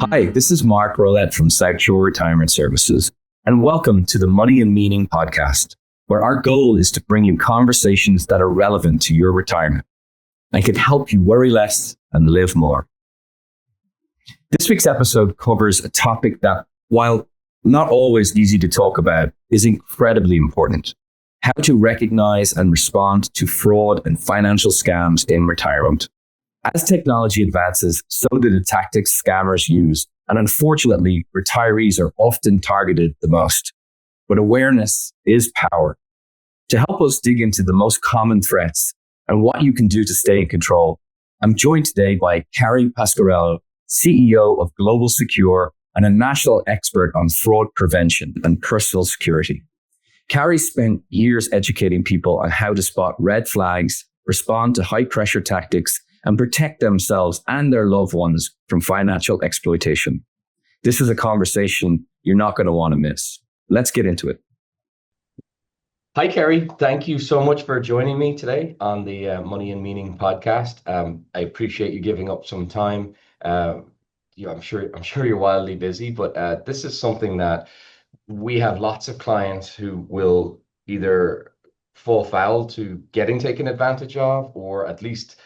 Hi, this is Mark Rolette from South Shore Retirement Services, and welcome to the Money and Meaning podcast, where our goal is to bring you conversations that are relevant to your retirement and can help you worry less and live more. This week's episode covers a topic that, while not always easy to talk about, is incredibly important: how to recognize and respond to fraud and financial scams in retirement. As technology advances, so do the tactics scammers use, and unfortunately, retirees are often targeted the most. But awareness is power. To help us dig into the most common threats and what you can do to stay in control, I'm joined today by Carrie Pasquarello, CEO of Global Secure and a national expert on fraud prevention and personal security. Carrie spent years educating people on how to spot red flags, respond to high-pressure tactics, and protect themselves and their loved ones from financial exploitation. This is a conversation you're not going to want to miss. Let's get into it. Hi, Carrie. Thank you so much for joining me today on the Money and Meaning podcast. I appreciate you giving up some time. I'm sure you're wildly busy, but this is something that we have lots of clients who will either fall foul to getting taken advantage of, or at least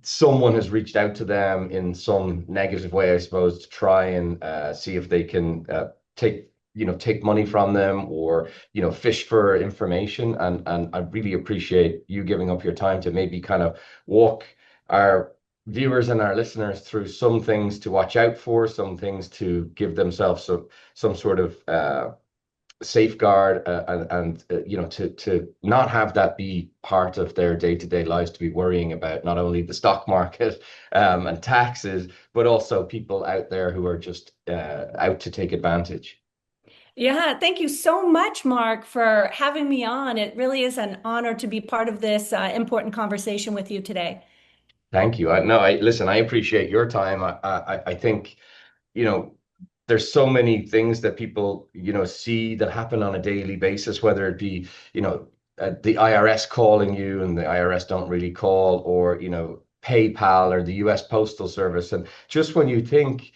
someone has reached out to them in some negative way, I suppose, to try and see if they can take money from them, or fish for information. And I really appreciate you giving up your time to maybe kind of walk our viewers and our listeners through some things to watch out for, some things to give themselves some sort of safeguard, and to not have that be part of their day-to-day lives, to be worrying about not only the stock market and taxes, but also people out there who are just out to take advantage. Yeah, thank you so much, Mark, for having me on. It really is an honor to be part of this important conversation with you today. Thank you. Listen, I appreciate your time. I think, there's so many things that people, see that happen on a daily basis, whether it be, the IRS calling you and the IRS don't really call, or, PayPal or the US Postal Service. And just when you think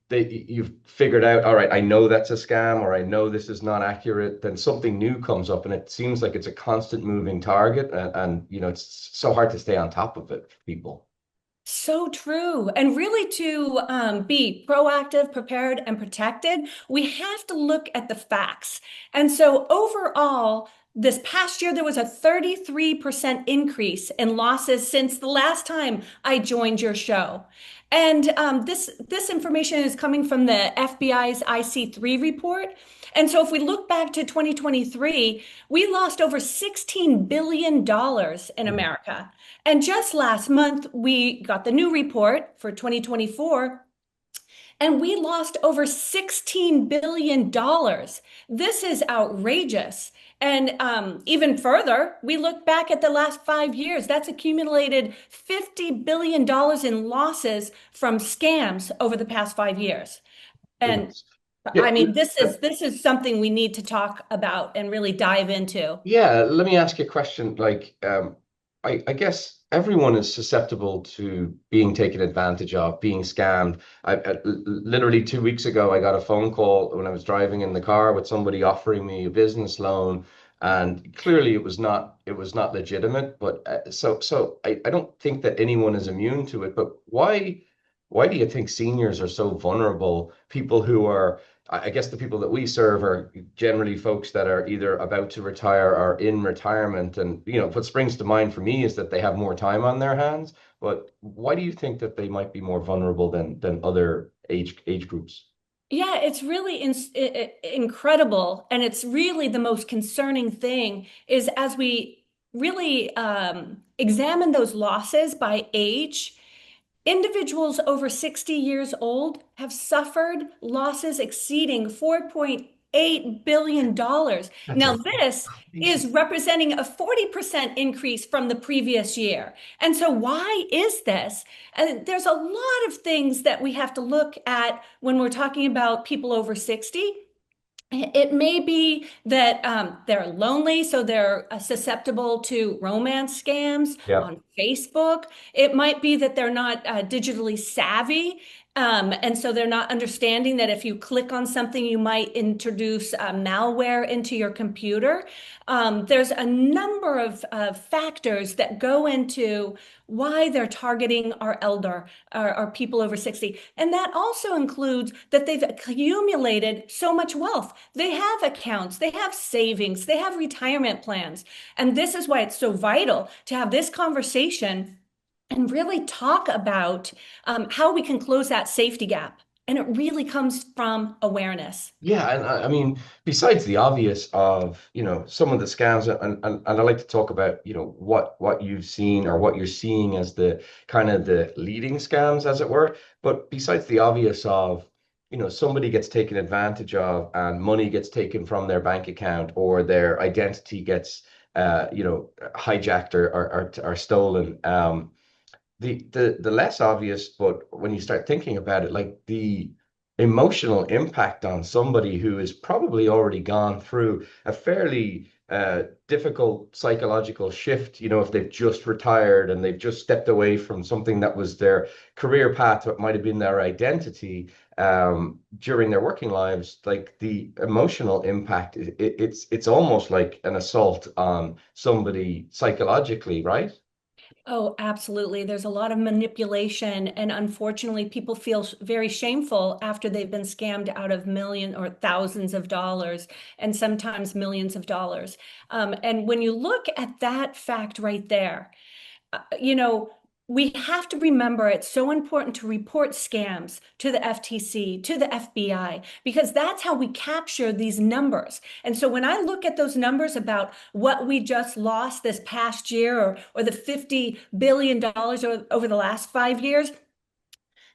that you've figured out, all right, I know that's a scam, or I know this is not accurate, then something new comes up, and it seems like it's a constant moving target. And it's so hard to stay on top of it for people. So true. And really, to be proactive, prepared, and protected, we have to look at the facts. And so overall, this past year, there was a 33% increase in losses since the last time I joined your show. And this information is coming from the FBI's IC3 report. And so if we look back to 2023, we lost over $16 billion in America. And just last month, we got the new report for 2024, and we lost over $16 billion. This is outrageous. And even further, we look back at the last 5 years, that's accumulated $50 billion in losses from scams over the past 5 year. And Yeah. I mean, this is something we need to talk about and really dive into. Yeah, let me ask you a question. I guess everyone is susceptible to being taken advantage of, being scammed. Literally 2 weeks ago, I got a phone call when I was driving in the car with somebody offering me a business loan, and clearly it was not legitimate. But I don't think that anyone is immune to it. But why do you think seniors are so vulnerable? People who are, I guess the people that we serve are generally folks that are either about to retire or in retirement. And, what springs to mind for me is that they have more time on their hands. But why do you think that they might be more vulnerable than other age groups? Yeah, it's really incredible. And it's really the most concerning thing is, as we really examine those losses by age, individuals over 60 years old have suffered losses exceeding $4.8 billion. Now, this is representing a 40% increase from the previous year. And so why is this? And there's a lot of things that we have to look at when we're talking about people over 60. It may be that they're lonely, so they're susceptible to romance scams Yeah. on Facebook. It might be that they're not digitally savvy. And so they're not understanding that if you click on something, you might introduce malware into your computer. There's a number of factors that go into why they're targeting our people over 60. And that also includes that they've accumulated so much wealth. They have accounts, they have savings, they have retirement plans. And this is why it's so vital to have this conversation and really talk about how we can close that safety gap. And it really comes from awareness. Yeah, and I mean, besides the obvious of, some of the scams, and I like to talk about, what you've seen or what you're seeing as the kind of the leading scams, as it were. But besides the obvious of, somebody gets taken advantage of and money gets taken from their bank account or their identity gets, hijacked or stolen. The less obvious, but when you start thinking about it, like the emotional impact on somebody who has probably already gone through a fairly difficult psychological shift, if they've just retired and they've just stepped away from something that was their career path, what might have been their identity during their working lives, like the emotional impact, it's almost like an assault on somebody psychologically, right? Oh, absolutely. There's a lot of manipulation, and unfortunately, people feel very shameful after they've been scammed out of million or thousands of dollars, and sometimes millions of dollars. And when you look at that fact right there, you know, we have to remember it's so important to report scams to the FTC, to the FBI, because that's how we capture these numbers. And so when I look at those numbers about what we just lost this past year or the $50 billion over the last 5 years,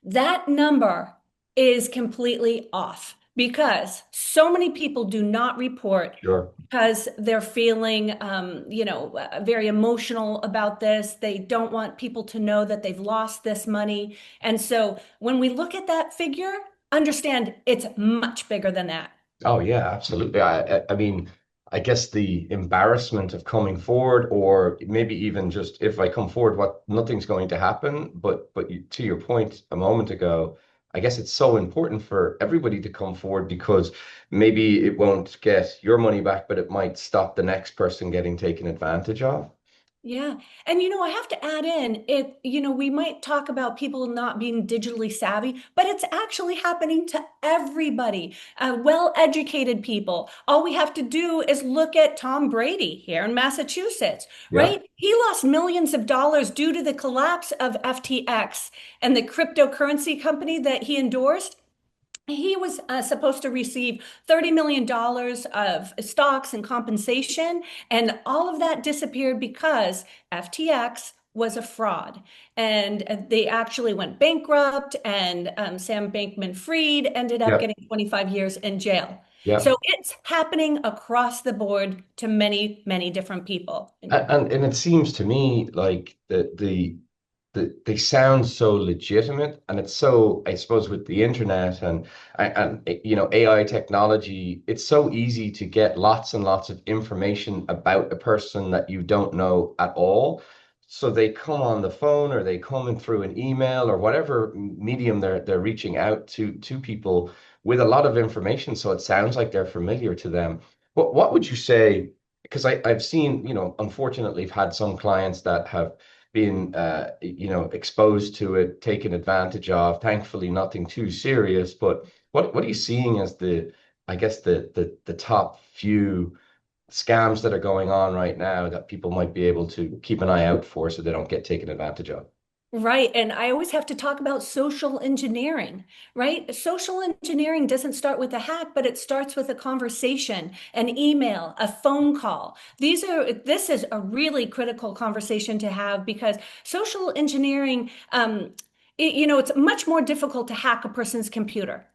that number is completely off because so many people do not report Sure. because they're feeling, very emotional about this. They don't want people to know that they've lost this money. And so when we look at that figure, understand it's much bigger than that. Oh yeah, absolutely. I mean, I guess the embarrassment of coming forward, or maybe even just if I come forward, what nothing's going to happen. But to your point a moment ago, I guess it's so important for everybody to come forward because maybe it won't get your money back, but it might stop the next person getting taken advantage of. Yeah. And I have to add in we might talk about people not being digitally savvy, but it's actually happening to everybody, well-educated people. All we have to do is look at Tom Brady here in Massachusetts, Yeah. right? He lost millions of dollars due to the collapse of FTX and the cryptocurrency company that he endorsed. He was supposed to receive $30 million of stocks and compensation, and all of that disappeared because FTX was a fraud. And they actually went bankrupt, and Sam Bankman-Fried ended up Yeah. getting 25 years in jail. Yeah. So it's happening across the board to many, many different people. And it seems to me like they sound so legitimate, and it's so, I suppose, with the internet and AI technology, it's so easy to get lots and lots of information about a person that you don't know at all. So they come on the phone or they come in through an email or whatever medium they're reaching out to people with a lot of information. So it sounds like they're familiar to them. What would you say? Because I've seen, unfortunately, I've had some clients that have been, exposed to it, taken advantage of. Thankfully, nothing too serious. But what are you seeing as I guess, the top few scams that are going on right now that people might be able to keep an eye out for so they don't get taken advantage of? Right. And I always have to talk about social engineering, right? Social engineering doesn't start with a hack, but it starts with a conversation, an email, a phone call. This is a really critical conversation to have because social engineering, it's much more difficult to hack a person's computer.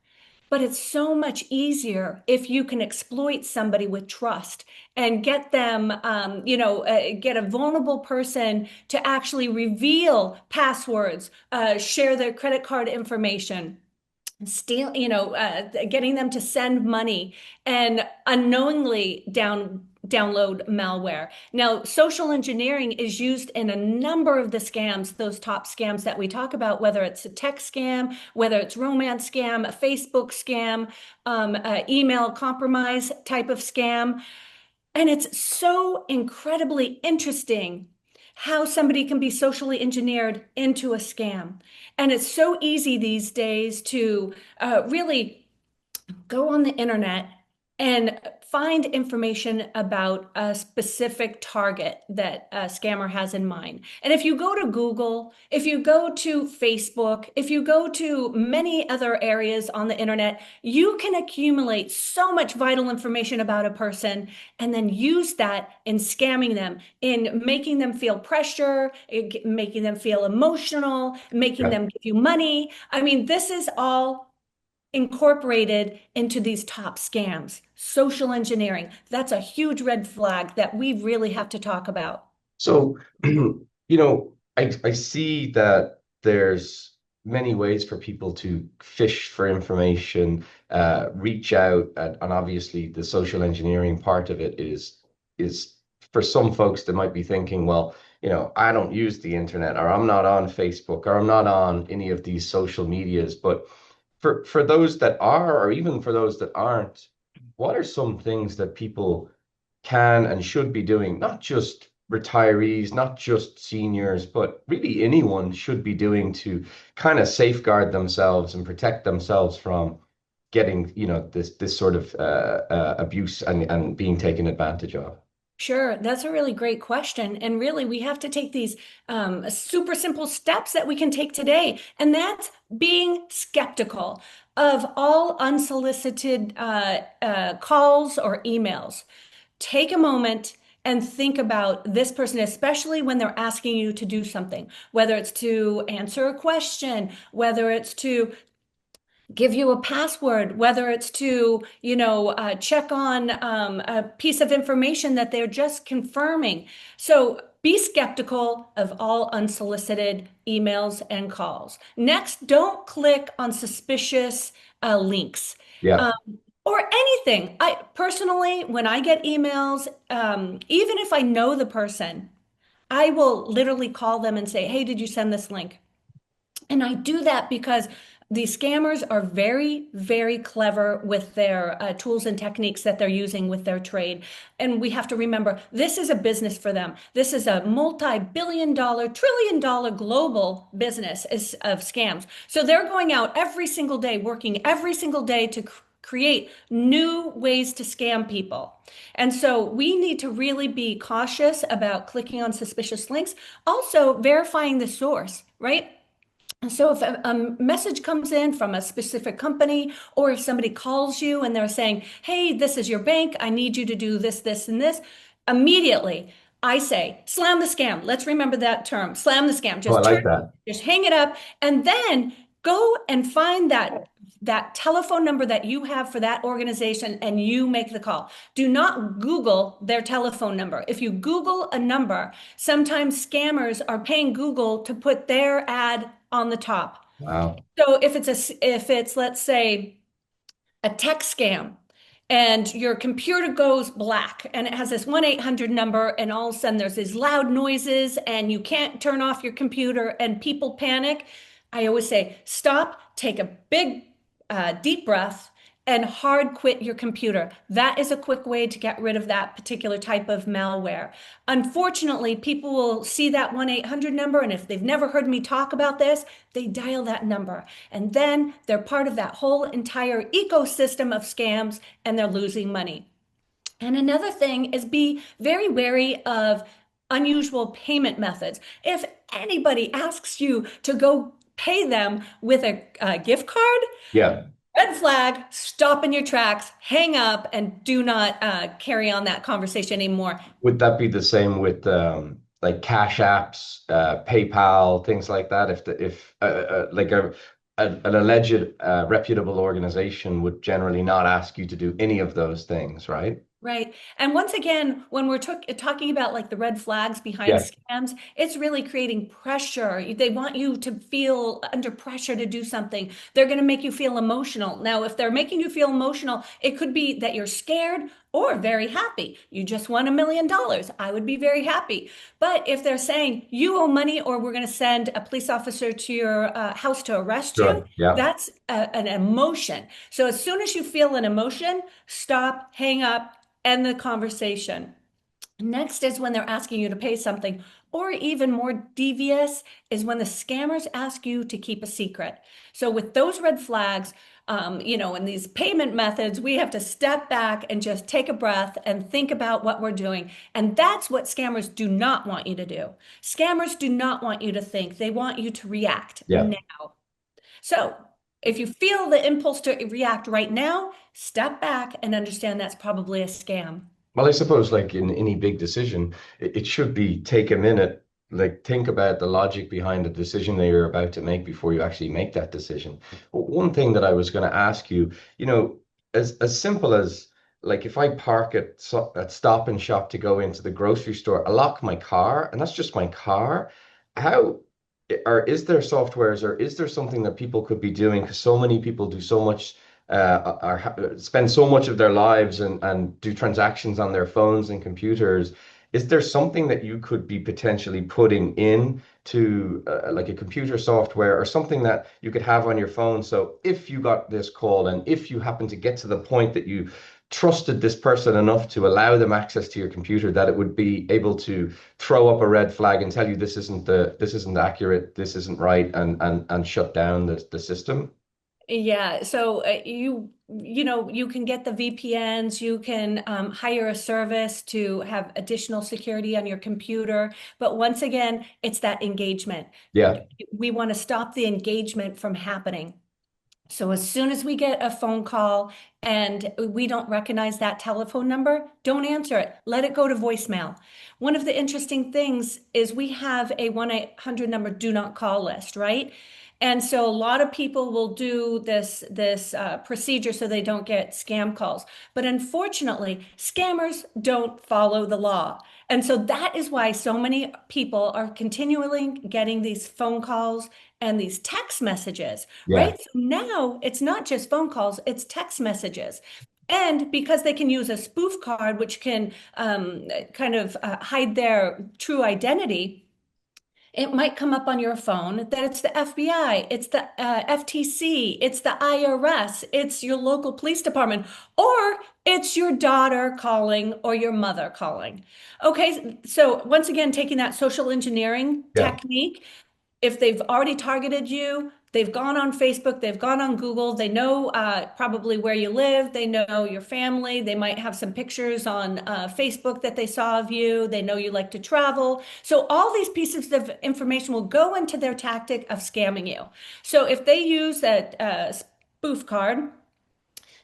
But it's so much easier if you can exploit somebody with trust and get them, get a vulnerable person to actually reveal passwords, share their credit card information, steal, getting them to send money and unknowingly down download malware. Now, social engineering is used in a number of the scams, those top scams that we talk about, whether it's a text scam, whether it's romance scam, a Facebook scam, email compromise type of scam. And it's so incredibly interesting how somebody can be socially engineered into a scam. And it's so easy these days to really go on the internet and find information about a specific target that a scammer has in mind. And if you go to Google, if you go to Facebook, if you go to many other areas on the internet, you can accumulate so much vital information about a person and then use that in scamming them, in making them feel pressure, making them feel emotional, making them give you money. I mean, this is all incorporated into these top scams. Social engineering, that's a huge red flag that we really have to talk about. So, I see that there's many ways for people to fish for information, reach out, and obviously the social engineering part of it is for some folks that might be thinking, well, I don't use the internet, or I'm not on Facebook, or I'm not on any of these social medias, but for those that are, or even for those that aren't, what are some things that people can and should be doing? Not just retirees, not just seniors, but really anyone should be doing to kind of safeguard themselves and protect themselves from getting, this sort of abuse and being taken advantage of. Sure, that's a really great question. And really, we have to take these super simple steps that we can take today. And that's being skeptical of all unsolicited calls or emails. Take a moment and think about this person, especially when they're asking you to do something, whether it's to answer a question, whether it's to give you a password, whether it's to, check on a piece of information that they're just confirming. So be skeptical of all unsolicited emails and calls. Next, don't click on suspicious links. Yeah. Um, or anything. I personally, when I get emails, even if I know the person, I will literally call them and say, "Hey, did you send this link?" And I do that because these scammers are very, very clever with their tools and techniques that they're using with their trade. And we have to remember, this is a business for them. This is a multi-billion dollar, trillion dollar global business of scams. So they're going out every single day, working every single day to create new ways to scam people. And so we need to really be cautious about clicking on suspicious links. Also, verifying the source, right? So if a message comes in from a specific company, or if somebody calls you and they're saying, "Hey, this is your bank, I need you to do this, this, and this," immediately I say, slam the scam. Let's remember that term, slam the scam. Oh, I Just like that. just hang it up, and then go and find that telephone number that you have for that organization and you make the call. Do not Google their telephone number. If you Google a number, sometimes scammers are paying Google to put their ad on the top. Wow. So if it's let's say a text scam and your computer goes black and it has this 1-800 number, and all of a sudden there's these loud noises and you can't turn off your computer and people panic, I always say, stop, take a big deep breath, and hard quit your computer. That is a quick way to get rid of that particular type of malware. Unfortunately, people will see that 1-800 number, and if they've never heard me talk about this, they dial that number. And then they're part of that whole entire ecosystem of scams, and they're losing money. And another thing is be very wary of unusual payment methods. If anybody asks you to go pay them with a gift card, Yeah. red flag, stop in your tracks, hang up, and do not carry on that conversation anymore. Would that be the same with like Cash Apps, PayPal, things like that? If like an alleged reputable organization would generally not ask you to do any of those things, right? Right. And once again, when we're talking about like the red flags behind Yeah. scams, it's really creating pressure. They want you to feel under pressure to do something. They're going to make you feel emotional. Now, if they're making you feel emotional, it could be that you're scared or very happy. You just won $1 million. I would be very happy. But if they're saying you owe money or we're going to send a police officer to your house to arrest you, Sure. Yeah. that's an emotion. So as soon as you feel an emotion, stop, hang up, end the conversation. Next is when they're asking you to pay something, or even more devious is when the scammers ask you to keep a secret. So with those red flags, and these payment methods, we have to step back and just take a breath and think about what we're doing. And that's what scammers do not want you to do. Scammers do not want you to think. They want you to react Yeah. now. So if you feel the impulse to react right now, step back and understand that's probably a scam. Well, I suppose like in any big decision, it should be take a minute, like think about the logic behind the decision that you're about to make before you actually make that decision. But one thing that I was going to ask you, as simple as like if I park at Stop and Shop to go into the grocery store, I lock my car, and that's just my car. How or is there softwares or is there something that people could be doing? Because so many people do so much spend so much of their lives and do transactions on their phones and computers. Is there something that you could be potentially putting in to like a computer software or something that you could have on your phone? So if you got this call and if you happen to get to the point that you trusted this person enough to allow them access to your computer, that it would be able to throw up a red flag and tell you this isn't accurate, this isn't right, and shut down the system. Yeah, so you can get the VPNs, you can hire a service to have additional security on your computer. But once again, it's that engagement. Yeah. We want to stop the engagement from happening. So as soon as we get a phone call and we don't recognize that telephone number, don't answer it. Let it go to voicemail. One of the interesting things is we have a 1-800 number do not call list, right? And so a lot of people will do this procedure so they don't get scam calls. But unfortunately, scammers don't follow the law. And so that is why so many people are continually getting these phone calls and these text messages, Yeah. right? So now it's not just phone calls, it's text messages. And because they can use a spoof card, which can kind of hide their true identity, it might come up on your phone that it's the FBI, it's the FTC, it's the IRS, it's your local police department, or it's your daughter calling or your mother calling. Okay, so once again, taking that social engineering Yeah. technique, if they've already targeted you, they've gone on Facebook, they've gone on Google, they know probably where you live, they know your family, they might have some pictures on Facebook that they saw of you, they know you like to travel. So all these pieces of information will go into their tactic of scamming you. So if they use that spoof card,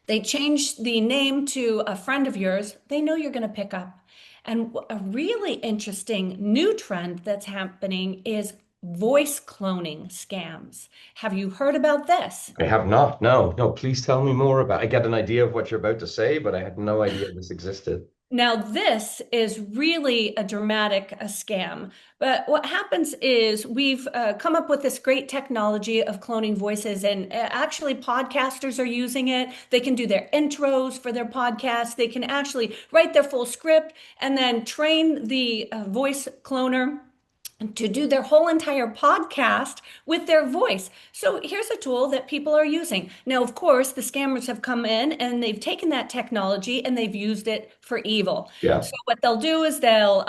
they change the name to a friend of yours, they know you're going to pick up. And a really interesting new trend that's happening is voice cloning scams. Have you heard about this? I have not. No, no, please tell me more about. I get an idea of what you're about to say, but I had no idea this existed. Now, this is really a dramatic scam. But what happens is we've come up with this great technology of cloning voices, and actually, podcasters are using it. They can do their intros for their podcasts. They can actually write their full script and then train the voice cloner to do their whole entire podcast with their voice. So here's a tool that people are using. Now, of course, the scammers have come in and they've taken that technology and they've used it for evil. Yeah. So what they'll do is they'll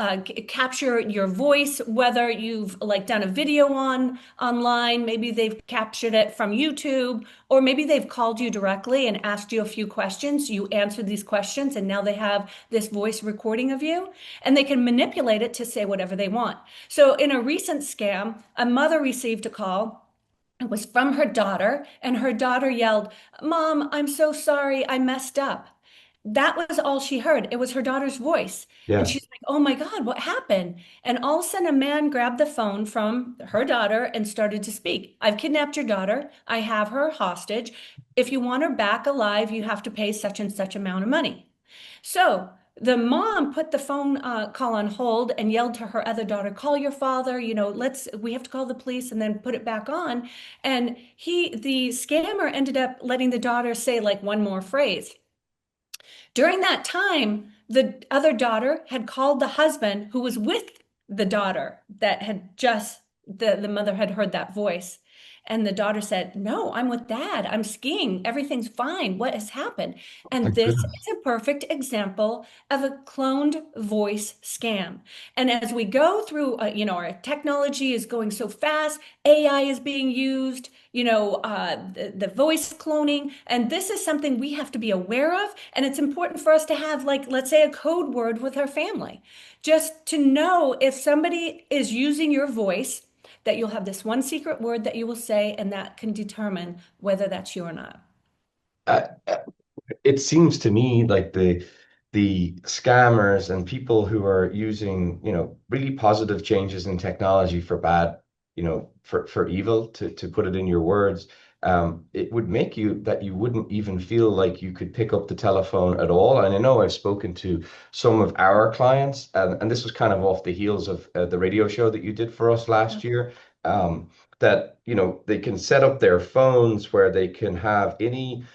capture your voice, whether you've like done a video online, maybe they've captured it from YouTube, or maybe they've called you directly and asked you a few questions. You answer these questions and now they have this voice recording of you, and they can manipulate it to say whatever they want. So in a recent scam, a mother received a call. It was from her daughter, and her daughter yelled, "Mom, I'm so sorry, I messed up." That was all she heard. It was her daughter's voice. And Yeah. she's like, "Oh my God, what happened?" And all of a sudden, a man grabbed the phone from her daughter and started to speak. "I've kidnapped your daughter. I have her hostage. If you want her back alive, you have to pay such and such amount of money." So the mom put the phone call on hold and yelled to her other daughter, "Call your father, we have to call the police," and then put it back on. And the scammer ended up letting the daughter say like one more phrase. During that time, the other daughter had called the husband who was with the daughter that had just, the mother had heard that voice. And the daughter said, "No, I'm with dad. I'm skiing. Everything's fine. What has happened?" My And this goodness. is a perfect example of a cloned voice scam. And as we go through, our technology is going so fast, AI is being used, the voice cloning, and this is something we have to be aware of. And it's important for us to have, like, let's say, a code word with our family, just to know if somebody is using your voice, that you'll have this one secret word that you will say, and that can determine whether that's you or not. Uh, it seems to me like the scammers and people who are using, really positive changes in technology for bad, for evil, to put it in your words, it would make you that you wouldn't even feel like you could pick up the telephone at all. And I know I've spoken to some of our clients, and this was kind of off the heels of the radio show that you did for us last year. Um, that they can set up their phones where they can have any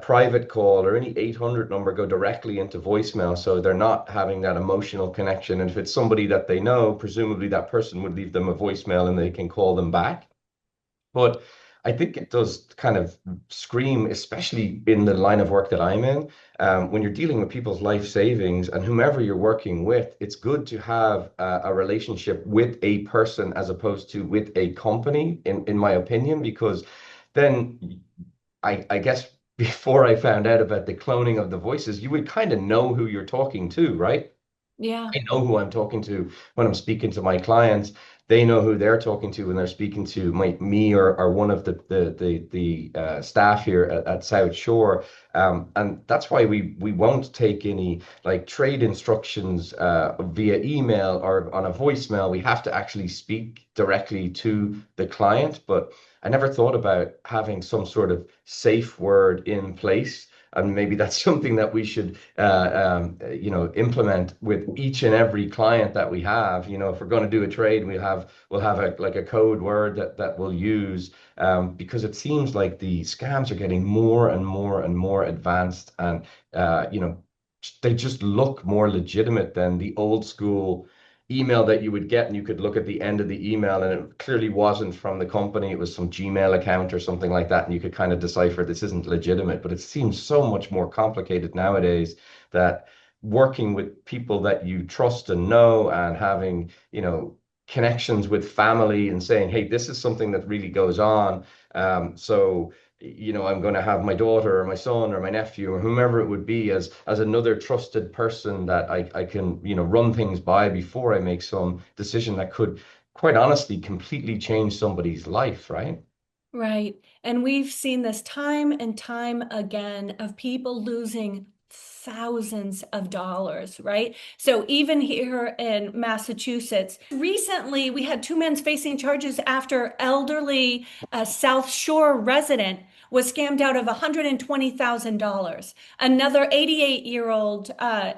private call or any 800 number go directly into voicemail, so they're not having that emotional connection. And if it's somebody that they know, presumably that person would leave them a voicemail and they can call them back. But I think it does kind of scream, especially in the line of work that I'm in, when you're dealing with people's life savings and whomever you're working with, it's good to have a relationship with a person as opposed to with a company, in my opinion, because then I guess before I found out about the cloning of the voices, you would kind of know who you're talking to, right? Yeah. I know who I'm talking to when I'm speaking to my clients. They know who they're talking to when they're speaking to me or one of the staff here at South Shore. And that's why we won't take any like trade instructions via email or on a voicemail. We have to actually speak directly to the client. But I never thought about having some sort of safe word in place. And maybe that's something that we should, implement with each and every client that we have. If we're going to do a trade, we'll have a code word that we'll use, because it seems like the scams are getting more and more and more advanced, and they just look more legitimate than the old school email that you would get, and you could look at the end of the email and it clearly wasn't from the company, it was some Gmail account or something like that, and you could kind of decipher this isn't legitimate. But it seems so much more complicated nowadays, that working with people that you trust and know, and having connections with family, and saying, hey, this is something that really goes on. So I'm going to have my daughter or my son or my nephew or whomever it would be as another trusted person that I can, run things by before I make some decision that could, quite honestly, completely change somebody's life, right? Right. And we've seen this time and time again of people losing thousands of dollars, right? So even here in Massachusetts, recently we had two men facing charges after elderly South Shore resident was scammed out of $120,000. Another 88-year-old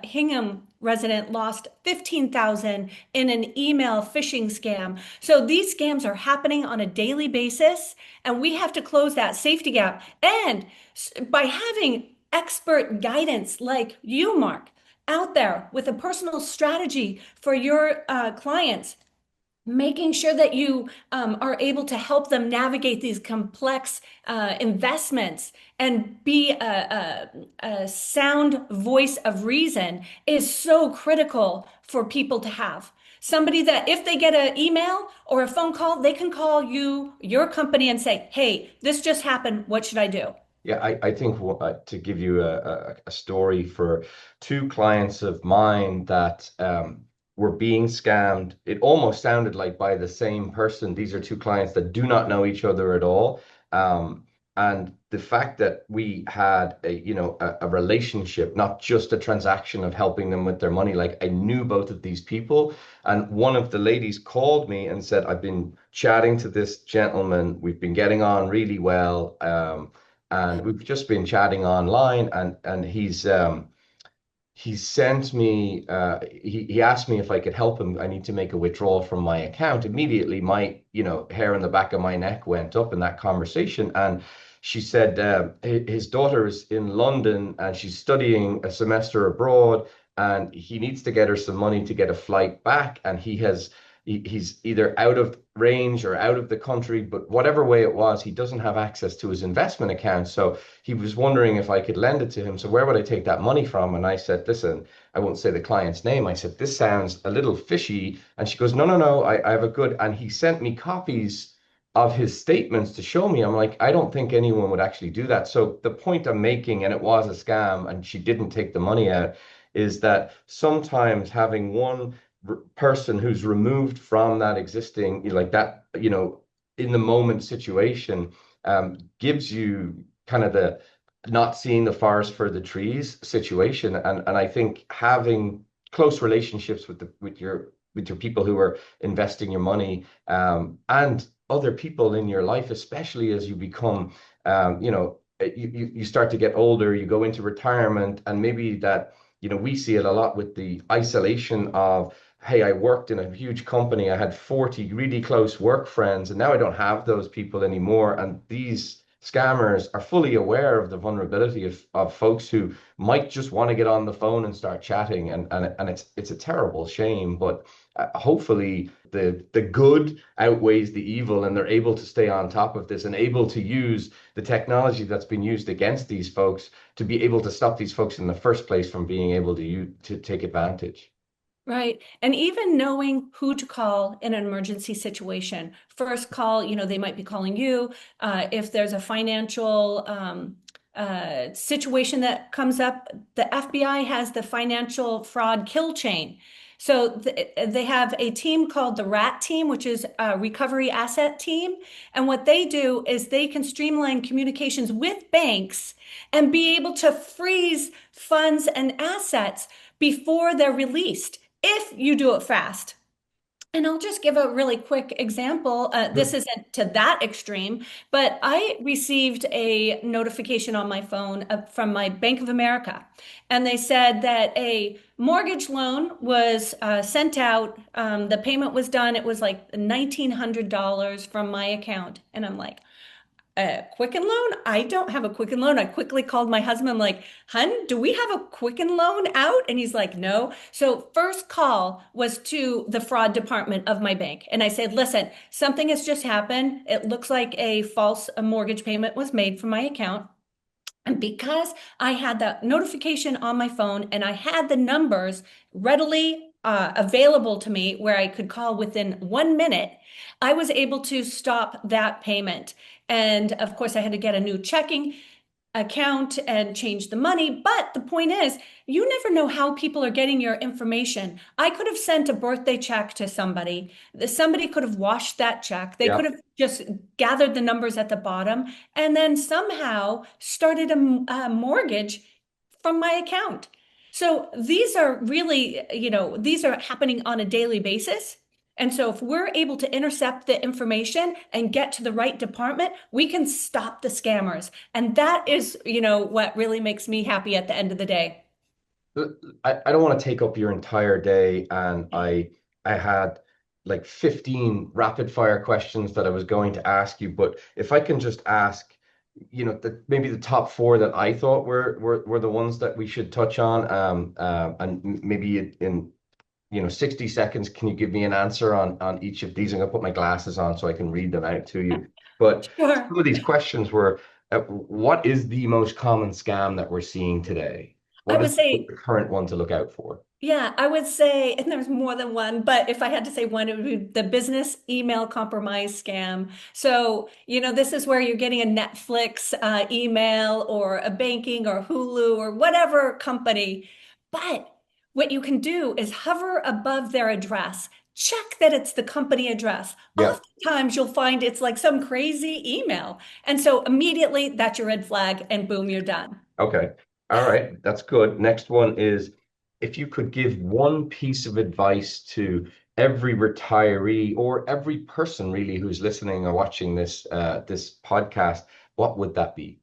Hingham resident lost 15,000 in an email phishing scam. So these scams are happening on a daily basis, and we have to close that safety gap. And by having expert guidance like you, Mark, out there with a personal strategy for your clients, making sure that you are able to help them navigate these complex investments and be a sound voice of reason is so critical for people to have. Somebody that if they get an email or a phone call, they can call you, your company, and say, hey, this just happened. What should I do? Yeah, I think to give you a story for two clients of mine that were being scammed, it almost sounded like by the same person. These are two clients that do not know each other at all. And the fact that we had a relationship, not just a transaction of helping them with their money, like I knew both of these people. And one of the ladies called me and said, I've been chatting to this gentleman. We've been getting on really well. And we've just been chatting online, and he sent me he asked me if I could help him. I need to make a withdrawal from my account. Immediately my hair on the back of my neck went up in that conversation, and she said his daughter is in London and she's studying a semester abroad, and he needs to get her some money to get a flight back, and he's either out of range or out of the country, but whatever way it was, he doesn't have access to his investment account. So he was wondering if I could lend it to him. So where would I take that money from? And I said, listen, I won't say the client's name. I said, this sounds a little fishy. And she goes, no, no, no, I have a good. And he sent me copies of his statements to show me. I'm like, I don't think anyone would actually do that. So the point I'm making, and it was a scam, and she didn't take the money out, is that sometimes having one person who's removed from that existing, like that, in the moment situation, gives you kind of the not seeing the forest for the trees situation. And I think having close relationships with your people who are investing your money, and other people in your life, especially as you become, you start to get older, you go into retirement, and maybe that, we see it a lot with the isolation of, hey, I worked in a huge company, I had 40 really close work friends, and now I don't have those people anymore. And these scammers are fully aware of the vulnerability of folks who might just want to get on the phone and start chatting. And it's a terrible shame, but hopefully the good outweighs the evil, and they're able to stay on top of this and able to use the technology that's been used against these folks to be able to stop these folks in the first place from being able to take advantage. Right. And even knowing who to call in an emergency situation. First call, they might be calling you. If there's a financial situation that comes up, the FBI has the financial fraud kill chain. So they have a team called the RAT team, which is a recovery asset team. And what they do is they can streamline communications with banks and be able to freeze funds and assets before they're released if you do it fast. And I'll just give a really quick example. This isn't to that extreme, but I received a notification on my phone from my Bank of America. And they said that a mortgage loan was sent out. The payment was done. It was like $1,900 from my account. And I'm like, a Quicken Loan? I don't have a Quicken Loan. I quickly called my husband. I'm like, hun, do we have a Quicken Loan out? And he's like, no. So first call was to the fraud department of my bank. And I said, listen, something has just happened. It looks like a false mortgage payment was made from my account. And because I had the notification on my phone and I had the numbers readily available to me where I could call within 1 minute, I was able to stop that payment. And of course, I had to get a new checking account and change the money. But the point is, you never know how people are getting your information. I could have sent a birthday check to somebody. Somebody could have washed that check. They Yeah. could have just gathered the numbers at the bottom and then somehow started a mortgage from my account. So these are really, these are happening on a daily basis. And so if we're able to intercept the information and get to the right department, we can stop the scammers. And that is, what really makes me happy at the end of the day. I don't want to take up your entire day, and I had like 15 rapid fire questions that I was going to ask you, but if I can just ask, maybe the top four that I thought were the ones that we should touch on, and maybe in 60 seconds, can you give me an answer on each of these? I'm gonna put my glasses on so I can read them out to you. But Sure. some of these questions were, what is the most common scam that we're seeing today? I What would is the say, current one to look out for? yeah, I would say, and there's more than one, but if I had to say one, it would be the business email compromise scam. So, this is where you're getting a Netflix email or a banking or Hulu or whatever company. But what you can do is hover above their address, check that it's the company address. Yeah. Oftentimes you'll find it's like some crazy email. And so immediately that's your red flag and boom, you're done. Okay. All right. That's good. Next one is, if you could give one piece of advice to every retiree or every person really who's listening or watching this podcast, what would that be?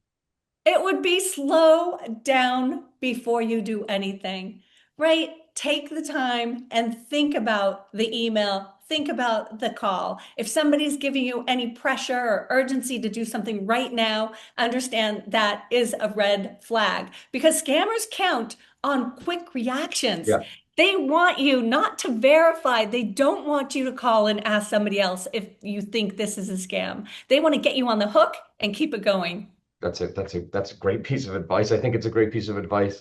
It would be slow down before you do anything, right? Take the time and think about the email, think about the call. If somebody's giving you any pressure or urgency to do something right now, understand that is a red flag because scammers count on quick reactions. Yeah, They want you not to verify. They don't want you to call and ask somebody else if you think this is a scam. They want to get you on the hook and keep it going. that's a great piece of advice. I think it's a great piece of advice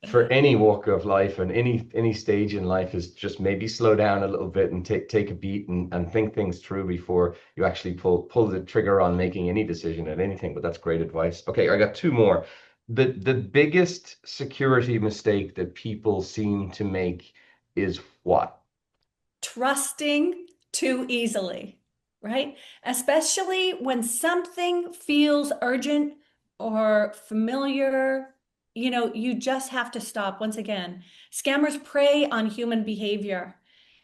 for any walk of life and any stage in life is just maybe slow down a little bit and take a beat and think things through before you actually pull the trigger on making any decision at anything. But that's great advice. Okay, I got two more. The biggest security mistake that people seem to make is what? Trusting too easily, right? Especially when something feels urgent or familiar, you just have to stop. Once again, scammers prey on human behavior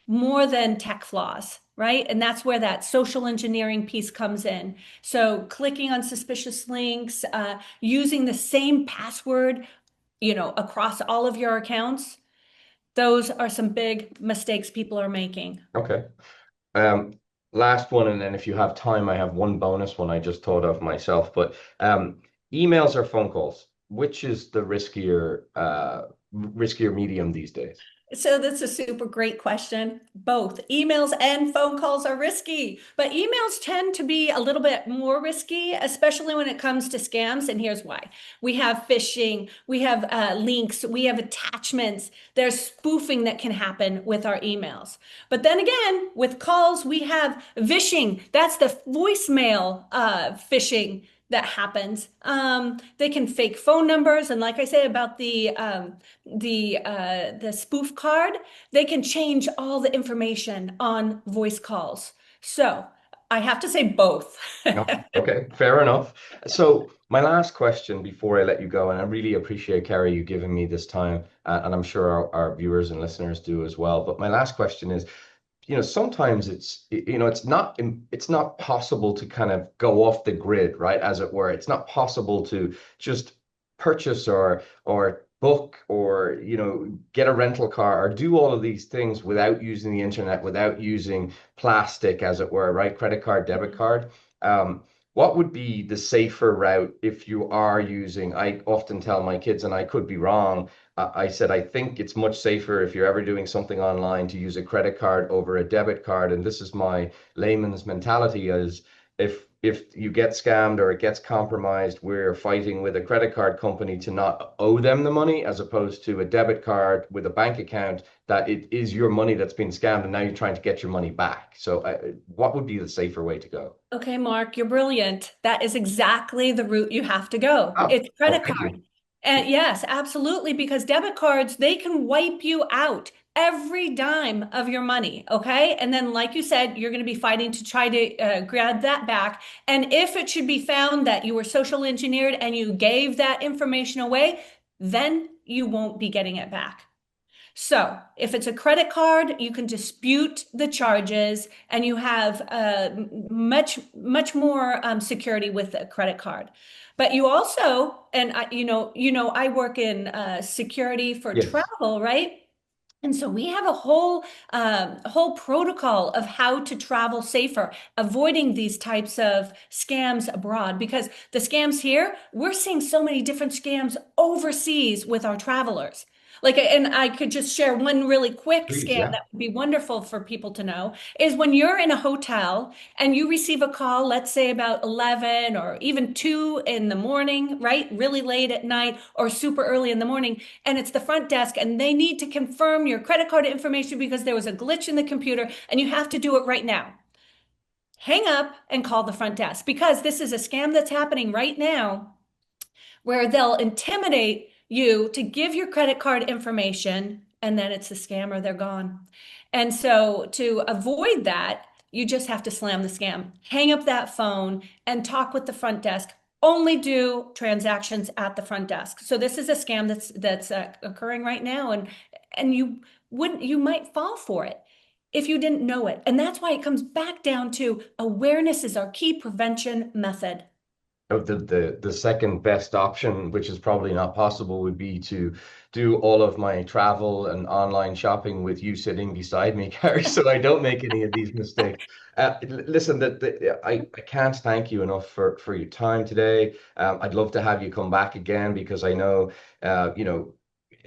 more than tech flaws, right? And that's where that social engineering piece comes in. So clicking on suspicious links, using the same password, across all of your accounts. Those are some big mistakes people are making. Okay. Um, Last one, and then if you have time, I have one bonus one I just thought of myself. But emails or phone calls, which is the riskier medium these days? So that's a super great question. Both emails and phone calls are risky, but emails tend to be a little bit more risky, especially when it comes to scams. And here's why. We have phishing, we have links, we have attachments. There's spoofing that can happen with our emails. But then again, with calls, we have vishing. That's the voicemail phishing that happens. They can fake phone numbers, and like I say about the spoof card, they can change all the information on voice calls. So I have to say both. No. Okay, fair enough. So my last question before I let you go, and I really appreciate, Carrie, you giving me this time, and I'm sure our viewers and listeners do as well. But my last question is, sometimes it's not possible to kind of go off the grid, right? As it were, it's not possible to just purchase or book or get a rental car or do all of these things without using the internet, without using plastic, as it were, right? Credit card, debit card. Um, what would be the safer route if you are using? I often tell my kids, and I could be wrong, I said, I think it's much safer if you're ever doing something online to use a credit card over a debit card. And this is my layman's mentality is if you get scammed or it gets compromised, we're fighting with a credit card company to not owe them the money as opposed to a debit card with a bank account that it is your money that's been scammed and now you're trying to get your money back. So what would be the safer way to go? Okay, Mark, you're brilliant. That is exactly the route you have to go. Oh, It's credit thank card. you. And yes, absolutely, because debit cards, they can wipe you out every dime of your money, okay? And then, like you said, you're going to be fighting to try to grab that back. And if it should be found that you were social engineered and you gave that information away, then you won't be getting it back. So if it's a credit card, you can dispute the charges and you have much more security with a credit card. But you also, and I work in security for Yes. travel, right? And so we have a whole protocol of how to travel safer, avoiding these types of scams abroad. Because the scams here, we're seeing so many different scams overseas with our travelers. Like, and I could just share one really quick Please, scam yeah. that would be wonderful for people to know is when you're in a hotel and you receive a call, let's say about 11 or even 2 in the morning, right? Really late at night or super early in the morning, and it's the front desk and they need to confirm your credit card information because there was a glitch in the computer and you have to do it right now. Hang up and call the front desk because this is a scam that's happening right now where they'll intimidate you to give your credit card information and then it's a scam or they're gone. And so to avoid that, you just have to slam the scam, hang up that phone and talk with the front desk. Only do transactions at the front desk. So this is a scam that's occurring right now, and you might fall for it if you didn't know it. And that's why it comes back down to awareness is our key prevention method. the second best option, which is probably not possible, would be to do all of my travel and online shopping with you sitting beside me, Carrie, so I don't make any of these mistakes. Listen, I can't thank you enough for your time today. I'd love to have you come back again because I know, you know,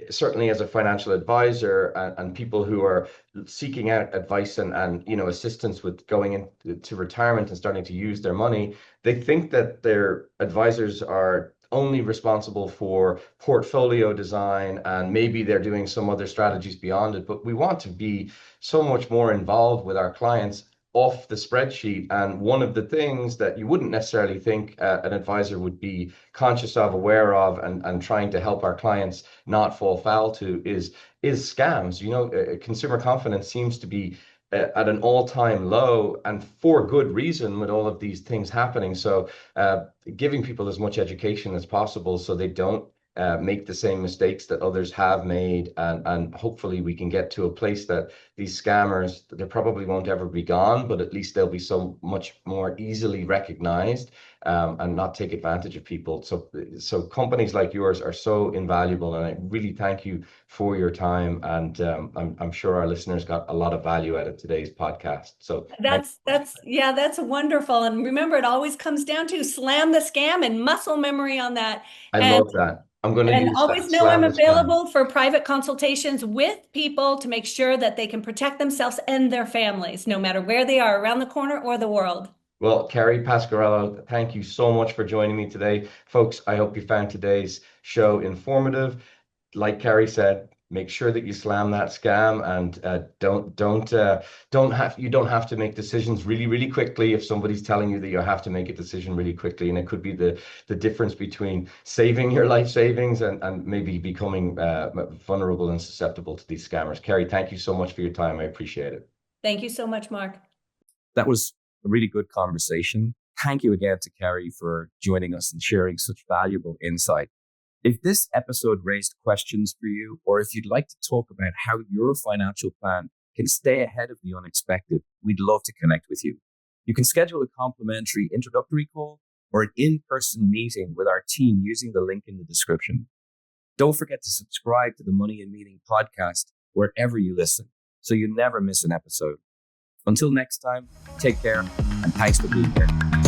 certainly as a financial advisor and people who are seeking out advice and you know assistance with going into retirement and starting to use their money, they think that their advisors are only responsible for portfolio design and maybe they're doing some other strategies beyond it. But we want to be so much more involved with our clients off the spreadsheet. And one of the things that you wouldn't necessarily think an advisor would be conscious of, aware of, and trying to help our clients not fall foul to is scams. You know, consumer confidence seems to be at an all-time low, and for good reason with all of these things happening. So giving people as much education as possible so they don't make the same mistakes that others have made, and hopefully we can get to a place that these scammers, they probably won't ever be gone, but at least they'll be so much more easily recognized, and not take advantage of people. So companies like yours are so invaluable, and I really thank you for your time. And I'm sure our listeners got a lot of value out of today's podcast. So That's wonderful. And remember, it always comes down to slam the scam and muscle memory on that. I And love that. I'm going to and use always that. know I'm Slam the scam. available for private consultations with people to make sure that they can protect themselves and their families, no matter where they are around the corner or the world. Well, Carrie Pasquarello, thank you so much for joining me today. Folks, I hope you found today's show informative. Like Carrie said, make sure that you slam that scam, and you don't have to make decisions really quickly if somebody's telling you that you have to make a decision really quickly. And it could be the difference between saving your life savings and maybe becoming vulnerable and susceptible to these scammers. Carrie, thank you so much for your time. I appreciate it. Thank you so much, Mark. That was a really good conversation. Thank you again to Carrie for joining us and sharing such valuable insight. If this episode raised questions for you, or if you'd like to talk about how your financial plan can stay ahead of the unexpected, we'd love to connect with you. You can schedule a complimentary introductory call or an in-person meeting with our team using the link in the description. Don't forget to subscribe to the Money and Meaning podcast wherever you listen, so you never miss an episode. Until next time, take care, and thanks for being here.